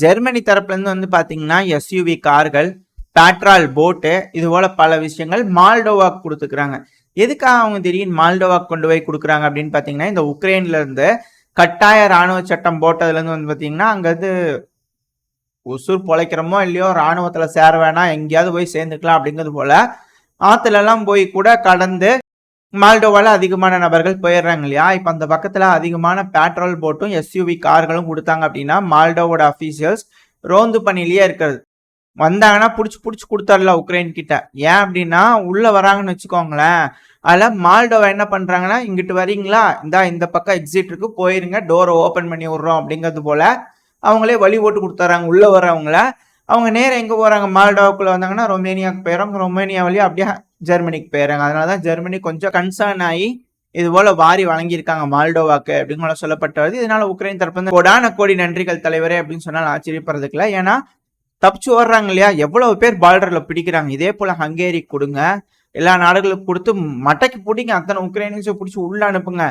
Germany தரப்புல இருந்து வந்து பாத்தீங்கன்னா எஸ்யூவி கார்கள், பேட்ரால் போட்டு, இது போல பல விஷயங்கள் மால்டோவாக்கு கொடுத்துக்கிறாங்க. எதுக்காக அவங்க திடீர்னு மால்டோவாக்கு கொண்டு போய் கொடுக்குறாங்க அப்படின்னு பாத்தீங்கன்னா, இந்த உக்ரைன்ல இருந்து கட்டாய ராணுவ சட்டம் போட்டதுல இருந்து வந்து பாத்தீங்கன்னா, அங்க இருந்து உசுர் பொழைக்கிறோமோ இல்லையோ ராணுவத்துல சேர வேணாம், எங்கேயாவது போய் சேர்ந்துக்கலாம் அப்படிங்கிறது போல ஆத்துல எல்லாம் போய் கூட கடந்து மால்டோவால அதிகமான நபர்கள் போயிடுறாங்க இல்லையா. இப்ப அந்த பக்கத்துல அதிகமான பேட்ரோல் போட்டும் எஸ்யூவி கார்களும் கொடுத்தாங்க அப்படின்னா மால்டோவோட அபிஷியல்ஸ் ரோந்து பணியிலேயே இருக்கிறது. வந்தாங்கன்னா புடிச்சு கொடுத்தாருல உக்ரைன் கிட்ட. ஏன் அப்படின்னா உள்ள வராங்கன்னு வச்சுக்கோங்களேன், அதுல மால்டோவா என்ன பண்றாங்கன்னா, இங்கிட்டு வரீங்களா, இந்த பக்கம் எக்ஸிட் இருக்கு, போயிருங்க, டோரை ஓபன் பண்ணி விடுறோம் அப்படிங்கிறது போல அவங்களே வழி ஓட்டு கொடுத்துறாங்க உள்ள வர்றவங்கள. அவங்க நேரம் எங்க போறாங்க, மால்டோவாக்குள்ள வந்தாங்கன்னா ரொமேனியாவுக்கு போயிடறாங்க, ரொமேனியா வழியா அப்படியே ஜெர்மனிக்கு போயிடறாங்க. அதனாலதான் ஜெர்மனி கொஞ்சம் கன்சர்ன் ஆகி இது போல வாரி வழங்கியிருக்காங்க மால்டோவாக்கு அப்படின்னு சொல்லப்பட்டு வருது. இதனால உக்ரைன் தரப்பு கோடான கோடி நன்றிகள் தலைவரே அப்படின்னு சொன்னால் ஆச்சரியப்படுறதுக்கு இல்லை. ஏன்னா தப்பிச்சு ஓடுறாங்க இல்லையா, எவ்வளவு பேர் பார்டர்ல பிடிக்கிறாங்க. இதே போல ஹங்கேரி கொடுங்க, எல்லா நாடுகளுக்கும் கொடுத்து மட்டைக்கு பிடிங்க, அத்தனை உக்ரைனியன்ஸை பிடிச்சி உள்ள அனுப்புங்க,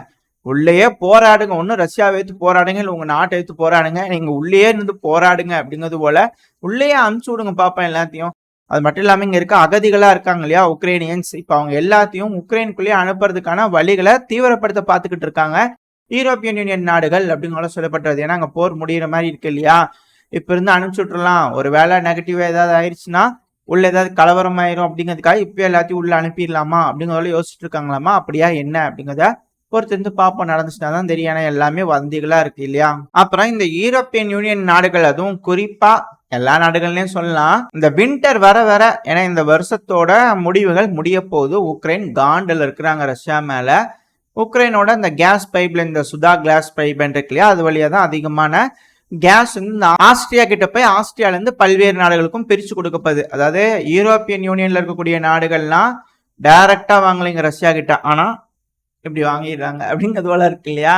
உள்ளேயே போராடுங்க. ஒன்னும் ரஷ்யாவை எடுத்து போராடுங்க, இல்லை உங்க நாட்டை எடுத்து போராடுங்க, நீங்க உள்ளேயே இருந்து போராடுங்க அப்படிங்கிறது போல உள்ளேயே அனுப்பிச்சு விடுங்க பாப்பேன் எல்லாத்தையும். அது மட்டும் இல்லாம இங்க இருக்க அகதிகளா இருக்காங்க இல்லையா உக்ரைனியன்ஸ், இப்ப அவங்க எல்லாத்தையும் உக்ரைனுக்குள்ளேயே அனுப்புறதுக்கான வழிகளை தீவிரப்படுத்த பார்த்துக்கிட்டு இருக்காங்க யூரோப்பியன் யூனியன் நாடுகள் அப்படின்னு சொல்லப்பட்டது. ஏன்னா அங்க போர் முடிகிற மாதிரி இருக்கு இல்லையா, இப்ப இருந்து அனுப்பிச்சு விட்டுறலாம், ஒரு வேலை நெகட்டிவா ஏதாவது ஆயிடுச்சுன்னா உள்ள ஏதாவது கலவரம் ஆயிரும் அப்படிங்கிறதுக்காக இப்ப எல்லாத்தையும் உள்ள அனுப்பிடலாமா அப்படிங்கிறத யோசிச்சுட்டு இருக்காங்களாமா. அப்படியா என்ன அப்படிங்கிறத பொறுத்திருந்து பாப்போம், நடந்துச்சுன்னா தான் தெரியும். ஏன்னா எல்லாமே வந்திகளா இருக்கு இல்லையா. அப்புறம் இந்த யூரோப்பியன் யூனியன் நாடுகள், அதுவும் குறிப்பா எல்லா நாடுகள்லயும் சொல்லலாம், இந்த வின்டர் வர வர, ஏன்னா இந்த வருஷத்தோட முடிவுகள் முடிய போது உக்ரைன் காண்டில் இருக்கிறாங்க ரஷ்யா மேல. உக்ரைனோட இந்த கேஸ் பைப்லைன், இந்த சுதா கிளாஸ் பைப்லைன் இருக்கு இல்லையா, அது வழியா தான் அதிகமான கேஸ் வந்து ஆஸ்திரியா கிட்ட போய் ஆஸ்திரியால இருந்து பல்வேறு நாடுகளுக்கும் பிரிச்சு கொடுக்கப்படுது. அதாவது யூரோப்பியன் யூனியன்ல இருக்கக்கூடிய நாடுகள்லாம் டைரக்டா வாங்கலைங்க ரஷ்யா கிட்ட, ஆனா இப்படி வாங்கிடுறாங்க அப்படிங்கிறது போல இருக்கு இல்லையா.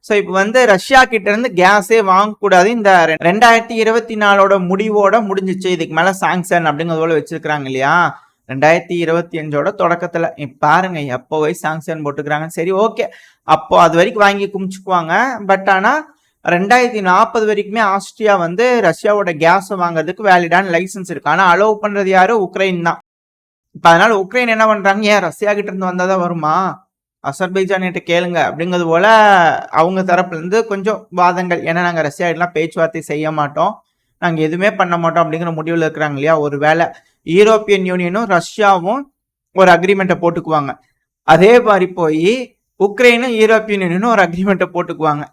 ஸோ இப்போ வந்து ரஷ்யா கிட்ட இருந்து கேஸே வாங்கக்கூடாது, இந்த 2024 முடிவோட முடிஞ்சிச்சு, இதுக்கு மேல சாங்ஷன் அப்படிங்கிறது போல வச்சிருக்கிறாங்க இல்லையா. 2025 தொடக்கத்துல பாருங்க எப்போ போய் சாங்ஷன் போட்டுக்கிறாங்க. சரி ஓகே, அப்போ அது வரைக்கும் வாங்கி குமிச்சுக்குவாங்க. பட் ஆனா 2040 வரைக்குமே ஆஸ்திரியா வந்து ரஷ்யாவோட கேஸ் வாங்குறதுக்கு வேலிடான லைசன்ஸ் இருக்கு. ஆனா அலோவ் பண்றது யாரு, உக்ரைன் தான். இப்ப அதனால உக்ரைன் என்ன பண்றாங்க, ஏன் ரஷ்யா கிட்ட இருந்து வந்தாதான் வருமா, அசர்பைஜான் கிட்ட கேளுங்க அப்படிங்கிறது போல அவங்க தரப்புல இருந்து கொஞ்சம் வாதங்கள். ஏன்னா நாங்க ரஷ்யா எல்லாம் பேச்சுவார்த்தை செய்ய மாட்டோம், நாங்க எதுவுமே பண்ண மாட்டோம் அப்படிங்கிற முடிவுல இருக்கிறாங்க இல்லையா. ஒருவேளை யூரோப்பியன் யூனியனும் ரஷ்யாவும் ஒரு அக்ரிமெண்ட்டை போட்டுக்குவாங்க, அதே மாதிரி போய் உக்ரைனும் யூரோப்பியன் யூனியனும் ஒரு அக்ரிமெண்ட்டை போட்டுக்குவாங்க.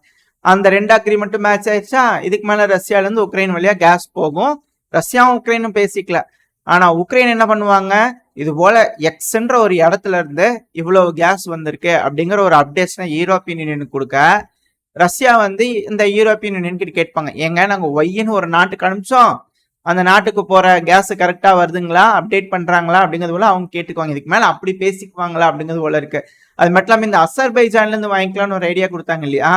அந்த 2 அக்ரிமெண்ட்டும் மேட்ச் ஆயிடுச்சா, இதுக்கு மேல ரஷ்யால இருந்து உக்ரைன் வழியா கேஸ் போகும். ரஷ்யாவும் உக்ரைனும் பேசிக்கல, ஆனா உக்ரைன் என்ன பண்ணுவாங்க, இது போல எக்ஸ்ன்ற ஒரு இடத்துல இருந்து இவ்வளவு கேஸ் வந்திருக்கு அப்படிங்கிற ஒரு அப்டேஷனை யூரோப்பியன் யூனியனுக்கு கொடுக்க, ரஷ்யா வந்து இந்த யூரோப்பியன் யூனியன் கிட்ட கேட்பாங்க, ஏங்க நாங்க ஒய்ன்னு ஒரு நாட்டுக்கு அனுப்பிச்சோம், அந்த நாட்டுக்கு போற கேஸ் கரெக்டா வருதுங்களா, அப்டேட் பண்றாங்களா அப்படிங்கிறது போல அவங்க கேட்டுக்குவாங்க. இதுக்கு மேல அப்படி பேசிக்குவாங்களா அப்படிங்கிறது போல இருக்கு. அது மட்டும் இல்லாம இந்த அசர்பைஜான்ல இருந்து வாங்கிக்கலாம்னு ஒரு ஐடியா கொடுத்தாங்க இல்லையா,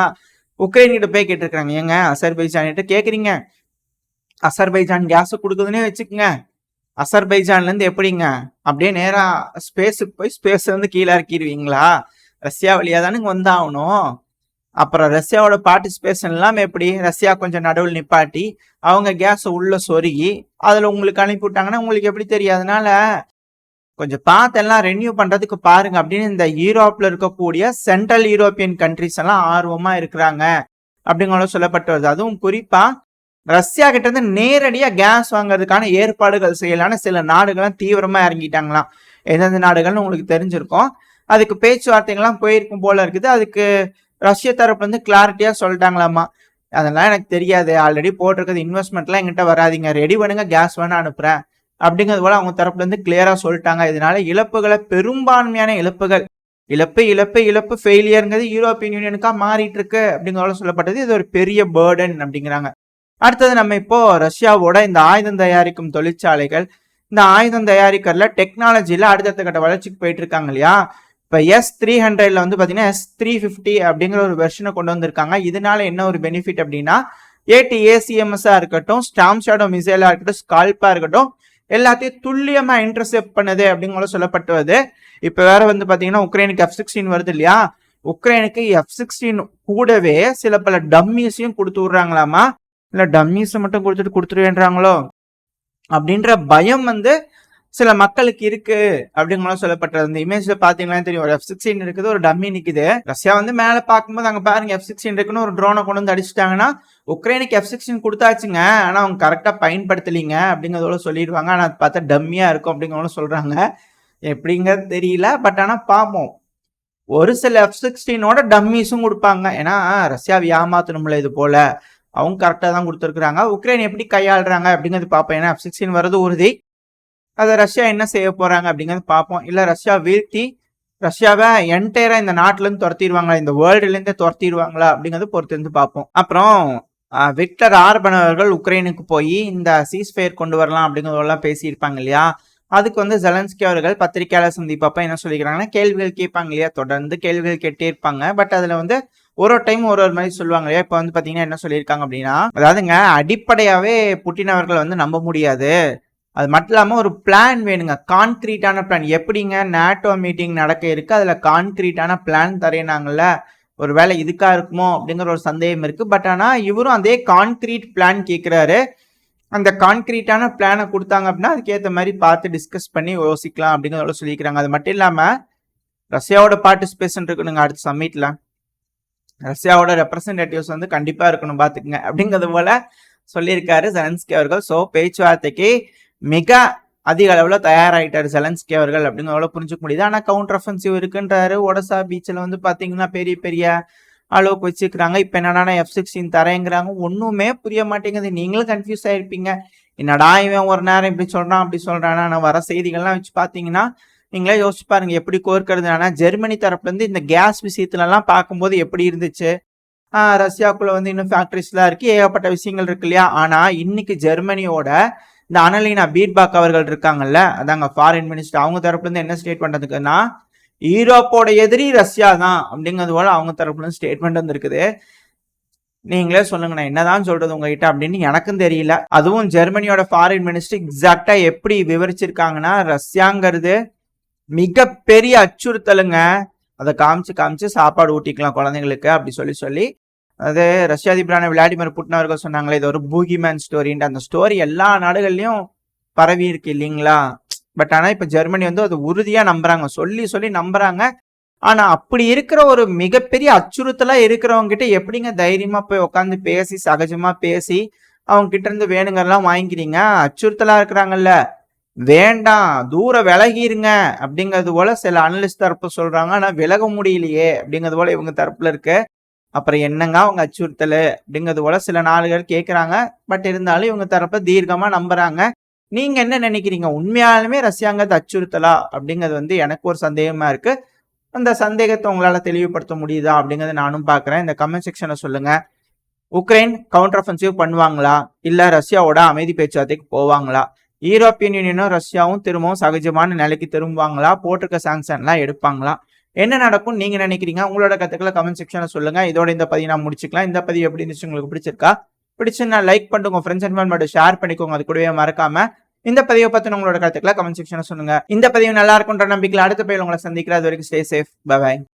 உக்ரைன் கிட்ட போய் கேட்டிருக்காங்க, ஏங்க அசர்பைஜான் கிட்ட கேக்குறீங்க, அசர்பைஜான் கேஸ் கொடுக்குதுன்னே வச்சுக்கோங்க, அசர்பைஜான்ல இருந்து எப்படிங்க அப்படியே நேரா ஸ்பேஸுக்கு போய் ஸ்பேஸ்ல இருந்து கீழே இறக்கிடுவீங்களா, ரஷ்யா வழியா தானுங்க வந்தாகணும். அப்புறம் ரஷ்யாவோட பார்ட்டிசிபேஷன் இல்லாம எப்படி, ரஷ்யா கொஞ்சம் நடுவில் நிப்பாட்டி அவங்க கேஸ் உள்ள சொருகி அதுல உங்களுக்கு அனுப்பி விட்டாங்கன்னா உங்களுக்கு எப்படி தெரியாதனால கொஞ்சம் பார்த்து எல்லாம் ரெனியூ பண்றதுக்கு பாருங்க அப்படின்னு இந்த யூரோப்ல இருக்கக்கூடிய சென்ட்ரல் யூரோப்பியன் கண்ட்ரிஸ் எல்லாம் ஆர்வமா இருக்கிறாங்க அப்படிங்கிற சொல்லப்பட்டு வருது. அதுவும் குறிப்பா ரஷ்யா கிட்ட இருந்து நேரடியா கேஸ் வாங்குறதுக்கான ஏற்பாடுகள் செய்யலான்னு சில நாடுகள்லாம் தீவிரமா இறங்கிட்டாங்களாம். எந்தெந்த நாடுகள்னு உங்களுக்கு தெரிஞ்சிருக்கும். அதுக்கு பேச்சுவார்த்தைகள்லாம் போயிருக்கும் போல இருக்குது. அதுக்கு ரஷ்ய தரப்பு வந்து கிளாரிட்டியா சொல்லிட்டாங்களாமா, அதெல்லாம் எனக்கு தெரியாது, ஆல்ரெடி போட்டிருக்கிறது இன்வெஸ்ட்மெண்ட்லாம் எங்கிட்ட வராதிங்க, ரெடி பண்ணுங்க, கேஸ் வேணா அனுப்புறேன் அப்படிங்கிறது போல அவங்க தரப்புல இருந்து கிளியரா சொல்லிட்டாங்க. இதனால இழப்புகளை, பெரும்பான்மையான இழப்பு ஃபெயிலியர்ங்கிறது யூரோப்பியன் யூனியனுக்கா மாறிட்டு இருக்கு அப்படிங்கிறத சொல்லப்பட்டது. இது ஒரு பெரிய பேர்டன் அப்படிங்கிறாங்க. அடுத்தது நம்ம இப்போ ரஷ்யாவோட இந்த ஆயுதம் தயாரிக்கும் தொழிற்சாலைகள், இந்த ஆயுதம் தயாரிக்கிறதுல டெக்னாலஜில அடுத்தடுத்த கட்ட வளர்ச்சிக்கு போயிட்டு இருக்காங்க இல்லையா. இப்போ S300 வந்து பாத்தீங்கன்னா S350 அப்படிங்கிற ஒரு வெர்ஷனை கொண்டு வந்திருக்காங்க. இதனால என்ன ஒரு பெனிஃபிட் அப்படின்னா, ATACMS இருக்கட்டும், ஸ்டாம் ஷேடோ மிசைலா இருக்கட்டும், ஸ்கால்பா இருக்கட்டும், எல்லாத்தையும் துல்லியமா இன்டர்செப்ட் பண்ணுது அப்படிங்கிற சொல்லப்பட்டுவது. இப்ப வேற வந்து பாத்தீங்கன்னா உக்ரைனுக்கு F-16 வருது இல்லையா, உக்ரைனுக்கு F-16 கூடவே சில பல டம்மிஸையும் கொடுத்து விடுறாங்களாமா. இல்ல டம்மீஸ் மட்டும் கொடுத்துருவேன்றாங்களோ அப்படின்ற பயம் வந்து சில மக்களுக்கு இருக்கு அப்படிங்கிற சொல்லப்பட்டது. அந்த இமேஜ்ல பாத்தீங்கன்னா தெரியும், ஒரு F-16 இருக்குது, ஒரு டம்மி நிக்குது. ரஷ்யா வந்து மேல பார்க்கும்போது அங்க பாருங்க F-16 இருக்குன்னு ஒரு ட்ரோனை கொண்டு வந்து அடிச்சுட்டாங்கன்னா, உக்ரைனுக்கு F-16 கொடுத்தாச்சுங்க, ஆனா அவங்க கரெக்டா பயன்படுத்தலீங்க அப்படிங்கறதோட சொல்லிடுவாங்க. ஆனா அது பார்த்தா டம்மியா இருக்கும் அப்படிங்கிறத சொல்றாங்க. எப்படிங்கிறது தெரியல. பட் ஆனா பாப்போம். ஒரு சில F-16ஓட டம்மீஸும் கொடுப்பாங்க. ஏன்னா ரஷ்யாவை ஏமாத்தணும்ல இது போல. அவங்க கரெக்டா தான் கொடுத்துருக்காங்க. உக்ரைன் எப்படி கையாளுறாங்க அப்படிங்கிறது பார்ப்போம். ஏன்னா F-16 வர்றது உறுதி. அதை ரஷ்யா என்ன செய்ய போறாங்க அப்படிங்கிறது பார்ப்போம். இல்ல ரஷ்யா வீழ்த்தி ரஷ்யாவை என்டையரா இந்த நாட்டுல இருந்து துரத்திடுவாங்களா, இந்த வேர்ல்டுல இருந்தே துரத்திடுவாங்களா அப்படிங்கறது பொறுத்து இருந்து பார்ப்போம். அப்புறம் விக்டர் ஆர்பன் அவர்கள் உக்ரைனுக்கு போய் இந்த சீஸ்ஃபயர் கொண்டு வரலாம் அப்படிங்கறதெல்லாம் பேசியிருப்பாங்க இல்லையா. அதுக்கு வந்து ஜெலன்ஸ்கி அவர்கள் பத்திரிகையாளர் சந்திப்பப்ப என்ன சொல்லிக்கிறாங்கன்னா, கேள்விகள் கேட்பாங்க இல்லையா, தொடர்ந்து கேள்விகள் கேட்டே இருப்பாங்க. பட் அதுல வந்து ஒரு டைம் ஒரு மாதிரி சொல்லுவாங்க இல்லையா. இப்ப வந்து பாத்தீங்கன்னா என்ன சொல்லியிருக்காங்க அப்படின்னா, அதாவதுங்க அடிப்படையாவே புட்டின் அவர்கள் வந்து நம்ப முடியாது. அது மட்டும் இல்லாமல் ஒரு பிளான் வேணுங்க, கான்கிரீட்டான பிளான். எப்படிங்க நேட்டோ மீட்டிங் நடக்க இருக்கு, அதுல கான்கிரீட்டான பிளான் தரேனாங்கல்ல, ஒரு வேலை இதுக்கா இருக்குமோ அப்படிங்கிற ஒரு சந்தேகம் இருக்கு. பட் ஆனா இவரும் அதே கான்கிரீட் பிளான் கேட்கிறாரு. அந்த கான்கிரீட்டான பிளானை கொடுத்தாங்க அப்படின்னா அதுக்கேற்ற மாதிரி பார்த்து டிஸ்கஸ் பண்ணி யோசிக்கலாம் அப்படிங்கிறத சொல்லிக்கிறாங்க. அது மட்டும் இல்லாம ரஷ்யாவோட பார்ட்டிசிபேஷன் இருக்கணுங்க அடுத்த சம்மிட்ல. ரஷ்யாவோட ரெப்ரசன்டேட்டிவ்ஸ் வந்து கண்டிப்பா இருக்கணும் பாத்துக்குங்க அப்படிங்கிறது போல சொல்லியிருக்காரு ஜெலன்ஸ்கி அவர்கள். ஸோ பேச்சுவார்த்தைக்கு மிக அதிக அளவுல தயாராயிட்டாரு ஜெலன்ஸ்கி அவர்கள் அப்படிங்கிறத புரிஞ்சுக்க முடியுது. ஆனா கவுண்டர் அஃபென்சிவ் இருக்குன்றாரு. ஒடசா பீச்சில் வந்து பாத்தீங்கன்னா பெரிய பெரிய அளவுக்கு வச்சுக்கிறாங்க. இப்ப என்னடா F-16 தரேங்கிறாங்க, ஒண்ணுமே புரிய மாட்டேங்குது. நீங்களும் கன்ஃபியூஸ் ஆயிருப்பீங்க, என்னடா இவன் ஒரு நேரம் இப்படி சொல்றான் அப்படி சொல்றான். ஆனா வர செய்திகள்லாம் வச்சு பாத்தீங்கன்னா நீங்களே யோசிச்சு பாருங்க எப்படி கோர்க்கிறது. ஆனா ஜெர்மனி தரப்புல இருந்து இந்த கேஸ் விஷயத்துல எல்லாம் பார்க்கும்போது எப்படி இருந்துச்சு. ரஷ்யாக்குள்ள வந்து இன்னும் ஃபேக்டரிஸ் எல்லாம் இருக்கு, ஏகப்பட்ட விஷயங்கள் இருக்கு இல்லையா. ஆனா இன்னைக்கு ஜெர்மனியோட இந்த அனலீனா பீட்பாக் அவர்கள் இருக்காங்கல்ல, அதாங்க ஃபாரின் மினிஸ்டர், அவங்க தரப்புல இருந்து என்ன ஸ்டேட்மெண்ட் வந்திருக்குன்னா, யூரோப்போட எதிரி ரஷ்யா தான் அப்படிங்கிறது போல அவங்க தரப்புல இருந்து ஸ்டேட்மெண்ட் வந்திருக்குது. நீங்களே சொல்லுங்க, நான் என்னதான் சொல்றது உங்ககிட்ட அப்படின்னு எனக்கும் தெரியல. அதுவும் ஜெர்மனியோட ஃபாரின் மினிஸ்டர் எக்ஸாக்டா எப்படி விவரிச்சிருக்காங்கன்னா, ரஷ்யாங்கிறது மிகப்பெரிய அச்சுறுத்தலுங்க, அதை காமிச்சு காமிச்சு சாப்பாடு ஊட்டிக்கலாம் குழந்தைங்களுக்கு அப்படி சொல்லி அது ரஷ்ய அதிபரான விளாடிமிர் புட்டின் அவர்கள் சொன்னாங்களே, இது ஒரு பூகிமேன் ஸ்டோரின்ட்டு. அந்த ஸ்டோரி எல்லா நாடுகள்லயும் பரவி இருக்கு இல்லைங்களா. பட் ஆனா இப்ப ஜெர்மனி வந்து அது உறுதியா நம்புறாங்க, சொல்லி நம்புறாங்க. ஆனா அப்படி இருக்கிற ஒரு மிகப்பெரிய அச்சுறுத்தலா இருக்கிறவங்க கிட்ட எப்படிங்க தைரியமா போய் உட்காந்து பேசி சகஜமா பேசி அவங்க கிட்ட இருந்து வேணுங்கறலாம் வாங்கிக்கிறீங்க. அச்சுறுத்தலா இருக்கிறாங்கல்ல, வேண்டாம் தூர விலகிருங்க அப்படிங்கிறது போல சில அனலிஸ்ட் தரப்பு சொல்றாங்க. ஆனா விலக முடியலையே அப்படிங்கிறது போல இவங்க தரப்புல இருக்கு. அப்புறம் என்னங்க அவங்க அச்சுறுத்தல் அப்படிங்கிறது போல சில நாடுகள் கேட்குறாங்க. பட் இருந்தாலும் இவங்க தரப்ப தீர்க்கமா நம்புறாங்க. நீங்க என்ன நினைக்கிறீங்க, உண்மையாலுமே ரஷ்யாங்கிறது அச்சுறுத்தலா அப்படிங்கிறது வந்து எனக்கு ஒரு சந்தேகமா இருக்கு. அந்த சந்தேகத்தை உங்களால தெளிவுபடுத்த முடியுதா அப்படிங்கறத நானும் பாக்குறேன். இந்த கமெண்ட் செக்ஷனை சொல்லுங்க. உக்ரைன் கவுண்டர் அஃபென்சிவ் பண்ணுவாங்களா, இல்ல ரஷ்யாவோட அமைதி பேச்சுவார்த்தைக்கு போவாங்களா, யூரோப்பியன் யூனியனும் ரஷ்யாவும் திரும்பவும் சகஜமான நிலைக்கு திரும்புவாங்களா, போட்டிருக்க சாங்ஷன்லாம் எடுப்பாங்களா, என்ன நடக்கும் நீங்க நினைக்கிறீங்க? உங்களோட கருத்துக்களை கமெண்ட் செக்ஷன்ல சொல்லுங்க. இதோட இந்த பதிவு நான் முடிச்சுக்கலாம். இந்த பதிவு எப்படி இருந்துச்சு, உங்களுக்கு பிடிச்சிருக்கா? பிடிச்சிருந்தா லைக் பண்ணுங்க, உங்க ஃப்ரெண்ட்ஸ் அண்ட் ஃபேமிலியோட ஷேர் பண்ணிக்கோங்க. அது கூடவே மறக்காம இந்த பதிவை பத்தி உங்களோட கருத்துக்களை கமெண்ட் செக்ஷன்ல சொல்லுங்க. இந்த பதிவு நல்லா இருக்கும்ன்ற நம்பிக்கையில் அடுத்த பதிவில் உங்களை சந்திக்கிறேன். அது வரைக்கும் ஸ்டே சேஃப், பை பை.